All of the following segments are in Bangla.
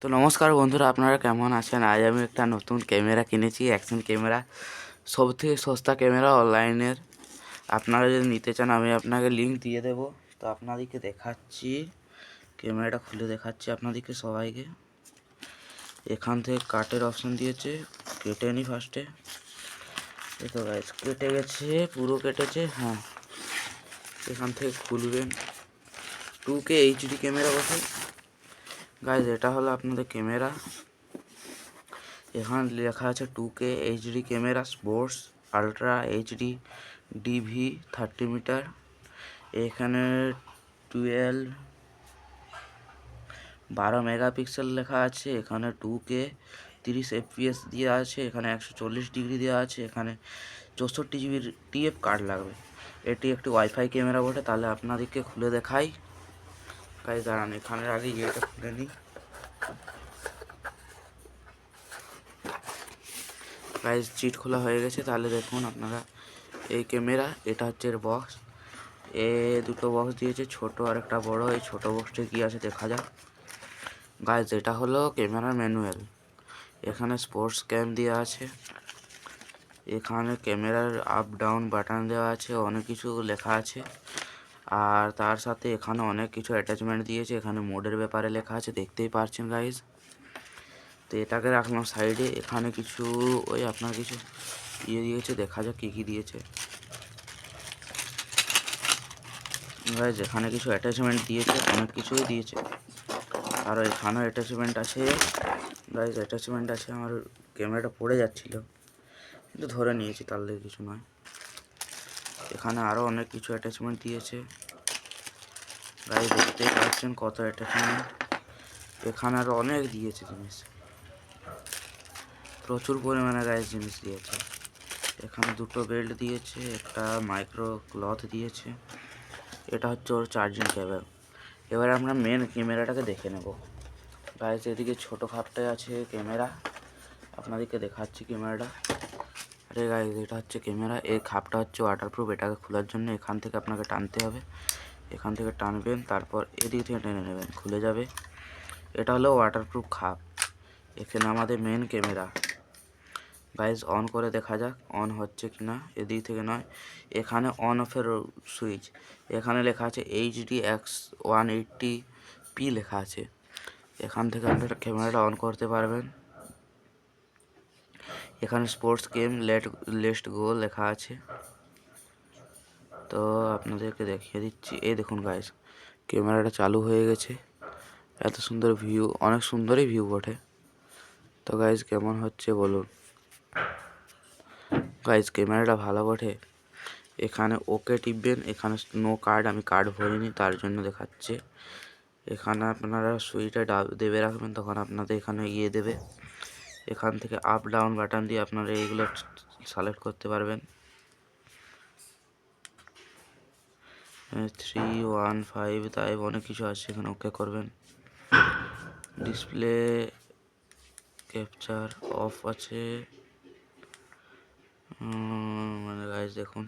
তো নমস্কার বন্ধুরা, আপনারা কেমন আছেন? আজ আমি একটা নতুন ক্যামেরা কিনেছি, অ্যাকশন ক্যামেরা। সব থেকে সস্তা ক্যামেরা অনলাইনের। আপনারা যদি নিতে চান আমি আপনাকে লিঙ্ক দিয়ে দেবো। তো আপনাদেরকে দেখাচ্ছি, ক্যামেরাটা খুলে দেখাচ্ছি আপনাদেরকে সবাইকে। এখান থেকে কাটের অপশান দিয়েছে, কেটে নিই ফার্স্টে। এই তো গাইস কেটে গেছে, পুরো কেটেছে। হ্যাঁ, এখান থেকে খুলবেন। 2K HD ক্যামেরা বসে গাইস, এটা হলো আপনাদের ক্যামেরা। এখানে লেখা আছে 2K HD camera sports ultra HD DV 30 metre. এখানে 12 মেগাপিক্সেল লেখা আছে। এখানে 2K 30 FPS দেওয়া আছে। এখানে 140 ডিগ্রি দেওয়া আছে। এখানে 64 জিবির TF কার্ড লাগবে। এটি একটি ওয়াইফাই ক্যামেরা বটে। তাহলে আপনাদেরকে খুলে দেখাই গাইস, দাঁড়ান এখানে আগে এটা খুলে নিই গাইস। চিট খোলা হয়ে গেছে। তাহলে দেখুন আপনারা, এই ক্যামেরা, এটা হচ্ছে এর বক্স। দুটো বক্স দিয়েছে, ছোট আর একটা বড়। এই ছোট বক্সটা কি আছে দেখা যাক গাইস। এটা হলো ক্যামেরার ম্যানুয়াল। এখানে স্পোর্টস ক্যাম দেওয়া আছে। এখানে ক্যামেরার আপ ডাউন বাটন দেওয়া আছে, অনেক কিছু লেখা আছে। আর তার সাথে এখানে অনেক কিছু অ্যাটাচমেন্ট দিয়েছে। এখানে মোডের ব্যাপারে লেখা আছে, দেখতেই পারছেন গাইস। তো এটাকে রাখলাম সাইডে। এখানে কিছু ওই আপনার কিছু দিয়েছে, দেখা যাক কী কী দিয়েছে গাইস। এখানে কিছু অ্যাটাচমেন্ট দিয়েছে, অনেক কিছুই দিয়েছে। আর এখানেও অ্যাটাচমেন্ট আছে গাইস, অ্যাটাচমেন্ট আছে। আমার ক্যামেরাটা পড়ে যাচ্ছিল, কিন্তু ধরে নিয়েছি, তাহলে কিছু নয়। এখানে আরও অনেক কিছু অ্যাটাচমেন্ট দিয়েছে গাইস, দেখতেই পাচ্ছেন কত অ্যাটাচমেন্ট। এখানে আরও অনেক দিয়েছে জিনিস, প্রচুর পরিমাণে গাইস জিনিস দিয়েছে। এখানে দুটো বেল্ট দিয়েছে, একটা মাইক্রো ক্লথ দিয়েছে। এটা হচ্ছে ওর চার্জিং কেবল। এবার আমরা মেন ক্যামেরাটাকে দেখে নেব গাইস। এদিকে ছোটো খাপটায় আছে ক্যামেরা, আপনাদেরকে দেখাচ্ছি ক্যামেরাটা। আরে গাইস, এটা হচ্ছে ক্যামেরা। এই খাপটা হচ্ছে ওয়াটারপ্রুফ। এটাকে খোলার জন্য এখান থেকে আপনাকে টানতে হবে। এখান থেকে টানবেন, তারপর এদিক থেকে টেনে নেবেন, খুলে যাবে। এটা হলো ওয়াটারপ্রুফ খাপ। এখানে আমাদের মেন ক্যামেরা গাইস। অন করে দেখা যাক অন হচ্ছে কি না। এদিক থেকে নয়, এখানে অন অফের সুইচ। এখানে লেখা আছে HD-X180p লেখা আছে। এখান থেকে আপনারা ক্যামেরাটা অন করতে পারবেন। এখানে স্পোর্টস গেম লেটস গো লেখা আছে। তো আপনাদেরকে দেখিয়ে দিচ্ছি। এই দেখুন গাইস, ক্যামেরাটা চালু হয়ে গেছে। এত সুন্দর ভিউ, অনেক সুন্দরই ভিউ বটে। তো গাইস কেমন হচ্ছে বলুন গাইস, ক্যামেরাটা ভালো বটে। এখানে ওকে টিপবেন। এখানে নো কার্ড, আমি কার্ড ভরিনি তার জন্য দেখাচ্ছে। এখানে আপনারা সুইচটা দেবে রাখবেন, তখন আপনাদের এখানে ইয়ে দেবে। এখান থেকে আপ ডাউন বাটন দিয়ে আপনারা এইগুলো সিলেক্ট করতে পারবেন। 315 তাই অনেক কিছু আছে, এখানে ওকে করবেন। ডিসপ্লে ক্যাপচার অফ আছে। মানে গাইস দেখুন,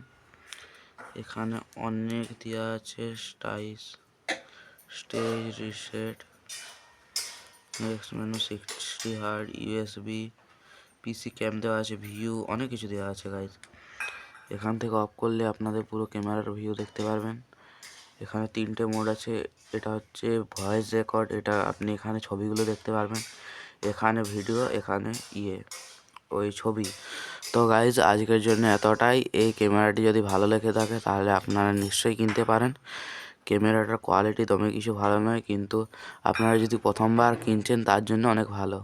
এখানে অনেক দেওয়া আছে। Stage reset, next menu, 60 hard, USB, PC ক্যাম দেওয়া আছে, ভিউ, অনেক কিছু দেওয়া আছে গাইস। এখান থেকে অফ করলে আপনাদের পুরো ক্যামেরার ভিউ দেখতে পারবেন। এখানে 3টে মোড আছে। এটা হচ্ছে ভয়েস রেকর্ড, এটা আপনি এখানে ছবিগুলো দেখতে পারবেন। এখানে ভিডিও, এখানে ওই ছবি। তো গাইজ আজকের জন্য এতটাই। এই ক্যামেরাটি যদি ভালো লেগে থাকে তাহলে আপনারা নিশ্চয়ই কিনতে পারেন। ক্যামেরাটার কোয়ালিটি দমে কিছু ভালো নয়, কিন্তু আপনারা যদি প্রথমবার কিনছেন তার জন্য অনেক ভালো।